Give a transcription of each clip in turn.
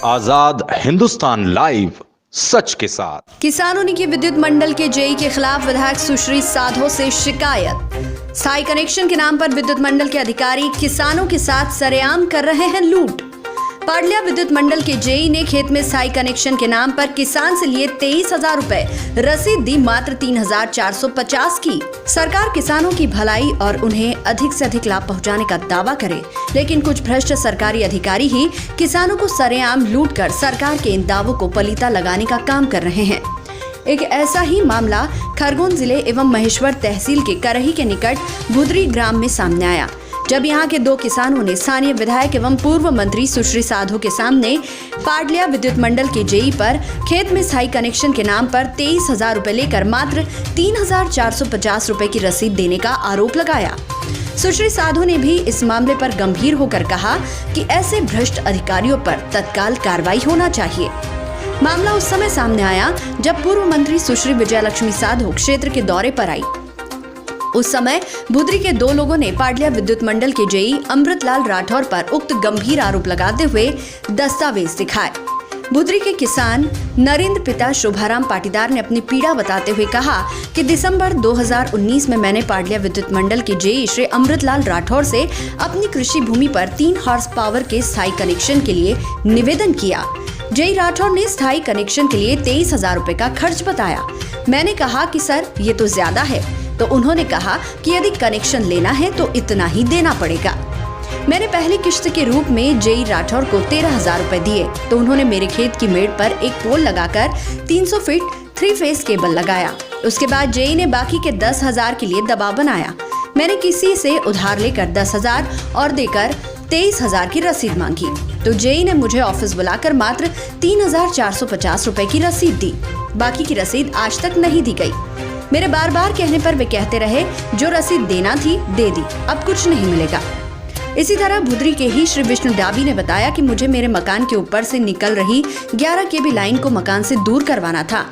आजाद Hindustan live, सच के साथ। किसानों ने की विद्युत मंडल के जेई के खिलाफ विधायक सुश्री साधो से शिकायत। स्थायी कनेक्शन के नाम पर विद्युत मंडल के अधिकारी किसानों के साथ सरेआम कर रहे हैं लूट। पाडलिया विद्युत मंडल के जेई ने खेत में स्थायी कनेक्शन के नाम पर किसान से लिए 23,000 रुपए, रसीद दी मात्र 3,450 की। सरकार किसानों की भलाई और उन्हें अधिक से अधिक लाभ पहुंचाने का दावा करे, लेकिन कुछ भ्रष्ट सरकारी अधिकारी ही किसानों को सरेआम लूट कर सरकार के इन दावों को पलीता लगाने का काम कर रहे हैं। एक ऐसा ही मामला खरगोन जिले एवं महेश्वर तहसील के करही के निकट भुदरी ग्राम में सामने आया, जब यहां के दो किसानों ने स्थानीय विधायक एवं पूर्व मंत्री सुश्री साधो के सामने पाडलिया विद्युत मंडल के जेई पर खेत में स्थायी कनेक्शन के नाम पर 23,000 रुपए लेकर मात्र 3,450 रुपए की रसीद देने का आरोप लगाया। सुश्री साधो ने भी इस मामले पर गंभीर होकर कहा कि ऐसे भ्रष्ट अधिकारियों पर तत्काल कार्रवाई होना चाहिए। मामला उस समय सामने आया जब पूर्व मंत्री सुश्री विजयलक्ष्मी साधो क्षेत्र के दौरे पर आई। उस समय भुदरी के दो लोगों ने पाडलिया विद्युत मंडल के जेई अमृतलाल राठौर पर उक्त गंभीर आरोप लगाते हुए दस्तावेज दिखाए। भुदरी के किसान नरेंद्र पिता शोभाराम पाटीदार ने अपनी पीड़ा बताते हुए कहा कि दिसंबर 2019 में मैंने पाडलिया विद्युत मंडल के जेई श्री अमृतलाल राठौर से अपनी कृषि भूमि पर 3 हॉर्स पावर के स्थायी कनेक्शन के लिए निवेदन किया। जेई राठौर ने स्थायी कनेक्शन के लिए 23,000 रुपए का खर्च बताया। मैंने कहा कि सर ये तो ज्यादा है, तो उन्होंने कहा कि यदि कनेक्शन लेना है तो इतना ही देना पड़ेगा। मैंने पहली किश्त के रूप में जेई राठौर को 13,000 रुपए दिए, तो उन्होंने मेरे खेत की मेड़ पर एक पोल लगाकर 300 फीट 3 फेस केबल लगाया। उसके बाद जेई ने बाकी के 10,000 के लिए दबाव बनाया। मैंने किसी से उधार लेकर 10,000 और देकर 23,000 की रसीद मांगी, तो जेई ने मुझे ऑफिस बुलाकर मात्र 3,450 रुपए की रसीद दी। बाकी की रसीद आज तक नहीं दी गई। मेरे बार बार कहने पर वे कहते रहे जो रसीद देना थी दे दी, अब कुछ नहीं मिलेगा। इसी तरह भुदरी के ही श्री विष्णु डाबी ने बताया कि मुझे मेरे मकान के ऊपर से निकल रही 11 केबी लाइन को मकान से दूर करवाना था।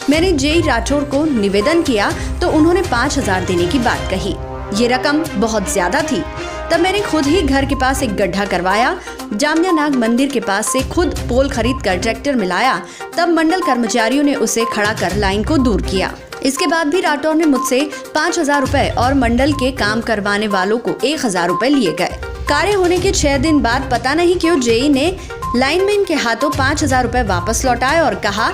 मैंने जेई राठौर को निवेदन किया तो उन्होंने 5,000 देने की बात कही। ये रकम बहुत ज्यादा थी। तब मैंने खुद ही घर के पास एक गड्ढा करवाया, जामिया नाग मंदिर के पास से खुद पोल खरीद कर ट्रैक्टर में लाया। तब मंडल कर्मचारियों ने उसे खड़ा कर लाइन को दूर किया। इसके बाद भी राठौर ने मुझसे 5,000 रुपए और मंडल के काम करवाने वालों को 1,000 रुपए लिए गए। कार्य होने के 6 दिन बाद पता नहीं क्यों जेई ने लाइनमैन के हाथों 5,000 रुपए वापस लौटाए और कहा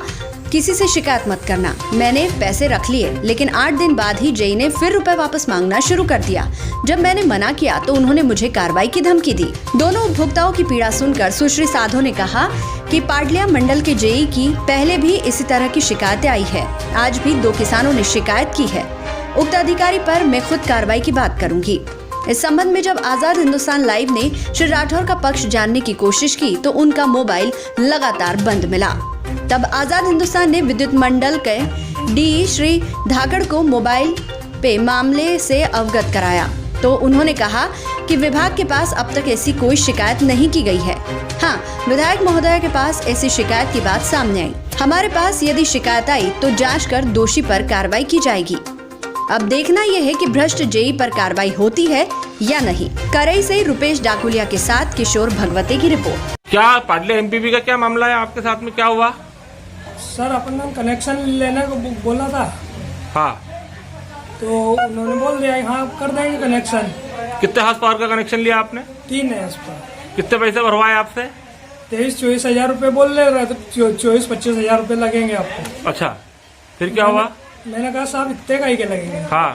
किसी से शिकायत मत करना। मैंने पैसे रख लिए, लेकिन 8 दिन बाद ही जेई ने फिर रुपए वापस मांगना शुरू कर दिया। जब मैंने मना किया तो उन्होंने मुझे कार्रवाई की धमकी दी। दोनों उपभोक्ताओं की पीड़ा सुनकर सुश्री साधो ने कहा कि पाडलिया मंडल के जेई की पहले भी इसी तरह की शिकायतें आई है। आज भी 2 किसानों ने शिकायत की है। उक्त अधिकारी पर मैं खुद कार्रवाई की बात करूंगी। इस संबंध में जब आजाद हिंदुस्तान लाइव ने श्री राठौर का पक्ष जानने की कोशिश की तो उनका मोबाइल लगातार बंद मिला। तब आजाद हिंदुस्तान ने विद्युत मंडल के डी श्री धाकड़ को मोबाइल पे मामले से अवगत कराया, तो उन्होंने कहा कि विभाग के पास अब तक ऐसी कोई शिकायत नहीं की गई है। हाँ, विधायक महोदय के पास ऐसी शिकायत की बात सामने आई। हमारे पास यदि शिकायत आई तो जांच कर दोषी पर कार्रवाई की जाएगी। अब देखना यह है कि भ्रष्ट जेई पर कार्रवाई होती है या नहीं। करई से रुपेश डाकुलिया के साथ किशोर भगवते की रिपोर्ट। क्या पाडलिया एमपीपी का क्या मामला है, आपके साथ में क्या हुआ? सर अपन कनेक्शन लेने को बोला था। हाँ, तो उन्होंने बोल दिया हाँ कर देंगे कनेक्शन। कितने हाउस पावर का कनेक्शन लिया आपने? 3 है इस पर। कितने पैसे भरवाए आपसे? 23-24 हजार रुपए बोल रहे थे, तो 24-25 हजार रुपए लगेंगे आपको। अच्छा, फिर क्या हुआ? मैंने कहा साहब इतने का ही के लगेंगे। हाँ,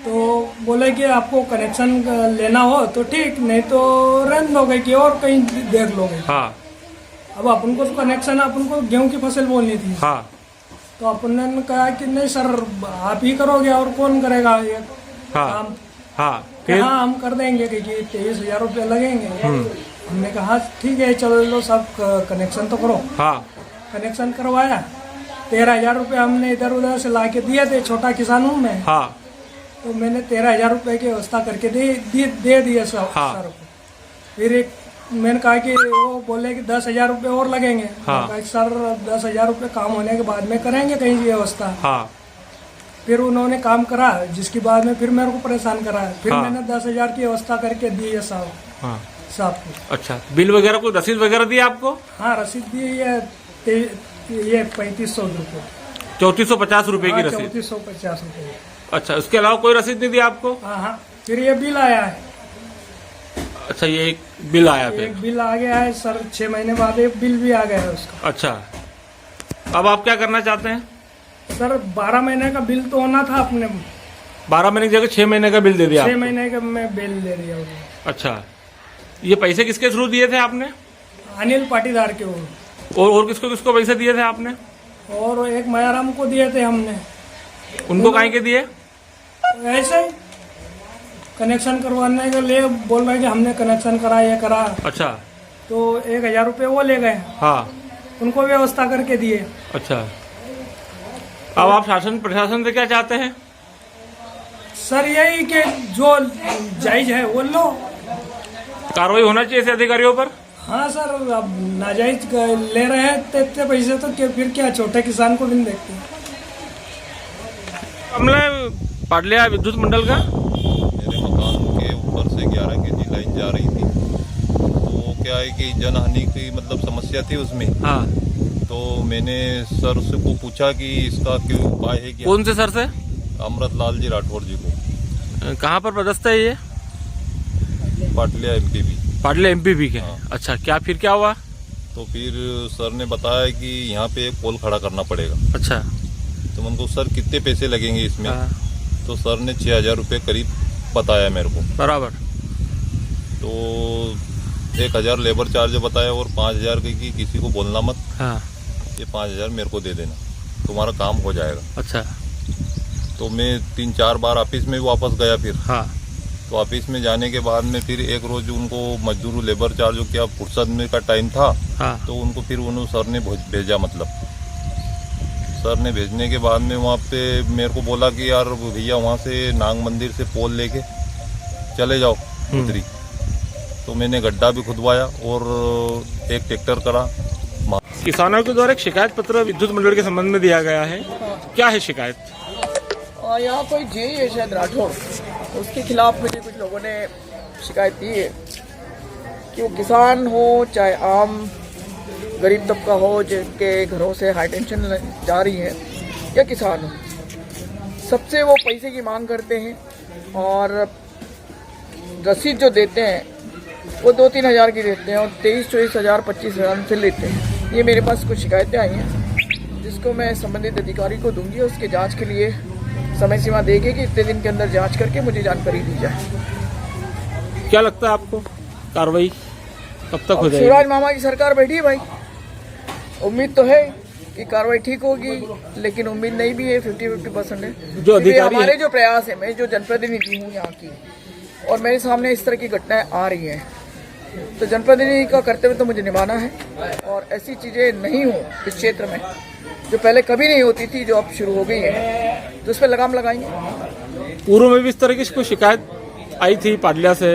तो बोले कि आपको कनेक्शन लेना हो तो ठीक, नहीं तो रहने दोगे कि और कहीं देख लोगे। हाँ, अब अपन को तो कनेक्शन अपन को गेहूं की फसल बोलनी थी। हाँ, तो अपन ने कहा कि नहीं सर आप ही करोगे और कौन करेगा ये काम। हाँ, फिर हाँ हम कर देंगे क्योंकि 23,000 रुपये लगेंगे। हमने कहा ठीक है चलो लो सब कनेक्शन तो करो। हाँ, कनेक्शन करवाया। 13,000 रुपये हमने इधर उधर से ला के दिए थे, छोटा किसान हूँ मैं। हाँ, तो मैंने 13,000 रुपये की व्यवस्था करके दे दिए सर को। फिर एक मैंने कहा कि वो बोले कि 10,000 रुपये और लगेंगे। कहा सर 10,000 रुपये काम होने के बाद में करेंगे कहीं व्यवस्था। हाँ, फिर उन्होंने काम करा, जिसके बाद में फिर मेरे को परेशान करा। फिर मैंने 10,000 की व्यवस्था करके दी है साहब। साहब को। अच्छा, बिल वगैरह कोई रसीद वगैरह दी आपको? हाँ, रसीद दी है ये 3500 रुपये। 3450 रुपए की रसीद? 3450 रुपये। अच्छा, उसके अलावा कोई रसीद नहीं दी आपको? हाँ, फिर ये बिल आया है। अच्छा, ये एक बिल आया फिर? एक बिल आ गया है सर, 6 महीने बाद एक बिल भी आ गया है उसका। अच्छा, अब आप क्या करना चाहते हैं? सर 12 महीने का बिल तो होना था अपने। 12 महीने की जगह 6 महीने का बिल दे दिया? 6 महीने का मैं बिल दे दिया हूँ। अच्छा, ये पैसे किसके थ्रू दिए थे आपने? अनिल पाटीदार के वो। और किसको किसको पैसे दिए थे आपने? और एक मायाराम को दिए थे हमने। उनको काहे के दिए? ऐसे ही कनेक्शन करवाने के लिए बोल रहे कि हमने कनेक्शन करा, ये करा। अच्छा, तो 1000 रुपये वो ले गए। हाँ, उनको व्यवस्था करके दिए। अच्छा, अब आप शासन प्रशासन से क्या चाहते हैं? सर यही कि जो जायज है वो लो। कार्रवाई होना चाहिए ऐसे अधिकारियों पर? हाँ सर, अब नाजायज ले रहे हैं इतने पैसे तो फिर क्या, छोटे किसान को भी नहीं देखते। हमने पाटलिया विद्युत मंडल का मेरे मकान के ऊपर से 11 kg लाइन जा रही थी, तो क्या है कि जनहानि की मतलब समस्या थी उसमें। हाँ, तो मैंने सर से को पूछा कि इसका क्या उपाय है क्या। कौन से सर से? अमृतलाल जी राठौर जी को। कहाँ पर पदस्थ है ये? पाटलिया एमपीबी। पाटलिया एमपीबी के? हाँ। अच्छा, क्या फिर क्या हुआ? तो फिर सर ने बताया कि यहाँ पे एक पोल खड़ा करना पड़ेगा। अच्छा, तो उनको सर कितने पैसे लगेंगे इसमें? हाँ, तो सर ने 6000 रुपये करीब बताया मेरे को। बराबर। तो 1000 लेबर चार्ज बताया और 5000 की किसी को बोलना मत, हाँ, ये 5000 मेरे को दे देना, तुम्हारा काम हो जाएगा। अच्छा, तो मैं 3-4 बार ऑफिस में भी वापस गया फिर। हाँ, तो ऑफिस में जाने के बाद में फिर एक रोज उनको मजदूर लेबर चार्ज जो क्या फुर्सत में का टाइम था, हाँ, तो उनको फिर उन्होंने सर ने भेजा। मतलब सर ने भेजने के बाद में वहाँ पे मेरे को बोला कि यार भैया वहाँ से नांग मंदिर से पोल लेके चले जाओ उतरी। तो मैंने गड्ढा भी खुदवाया और एक ट्रैक्टर करा। किसानों के द्वारा एक शिकायत पत्र विद्युत मंडल के संबंध में दिया गया है, क्या है शिकायत? यहाँ कोई जेई है शायद राठौर, उसके खिलाफ मुझे कुछ लोगों ने शिकायत दी है कि वो किसान हो चाहे आम गरीब तबका हो जिनके घरों से हाई टेंशन जा रही है, या किसान हो, सबसे वो पैसे की मांग करते हैं और रसीद जो देते हैं वो 2-3 हज़ार की देते हैं और 23-24 हज़ार 25 हज़ार से लेते हैं। ये मेरे पास कुछ शिकायतें आई हैं जिसको मैं संबंधित अधिकारी को दूंगी, उसके जांच के लिए समय सीमा देगी कि इतने दिन के अंदर जांच करके मुझे जानकारी दी जाए। क्या लगता है आपको कार्रवाई कब तक हो जाएगी? शिवराज मामा की सरकार बैठी है भाई, उम्मीद तो है कि कार्रवाई ठीक होगी, लेकिन उम्मीद नहीं भी है, 50-50% है। जो अधिकारी हमारे जो प्रयास है, मैं जो जनप्रतिनिधि हूँ यहाँ की और मेरे सामने इस तरह की घटनाएं आ रही हैं, तो जनप्रतिनिधि का कर्तव्य तो मुझे निभाना है और ऐसी चीजें नहीं हो इस क्षेत्र में जो पहले कभी नहीं होती थी, जो अब शुरू हो गई है, तो उस पर लगाम लगाएंगे। पूर्व में भी इस तरह की कोई शिकायत आई थी पाटलिया से?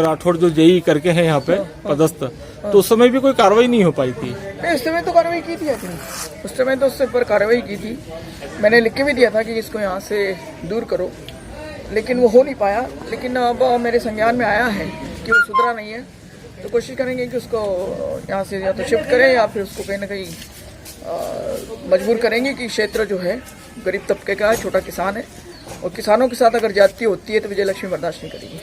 राठौर जो जेई करके हैं यहाँ पे पदस्थ, तो उस समय भी कोई कार्रवाई नहीं हो पाई थी? उस समय तो कार्रवाई की थी, उस समय तो उससे ऊपर कार्रवाई की थी। मैंने लिख के भी दिया था कि इसको यहाँ से दूर करो, लेकिन वो हो नहीं पाया। लेकिन अब मेरे संज्ञान में आया है कि वो सुधरा नहीं है, तो कोशिश करेंगे कि उसको यहाँ से या तो शिफ्ट करें या फिर उसको कहीं ना कहीं मजबूर करेंगे कि क्षेत्र जो है गरीब तबके का है, छोटा किसान है, और किसानों के साथ अगर ज्यादती होती है तो विजय लक्ष्मी बर्दाश्त नहीं करेगी।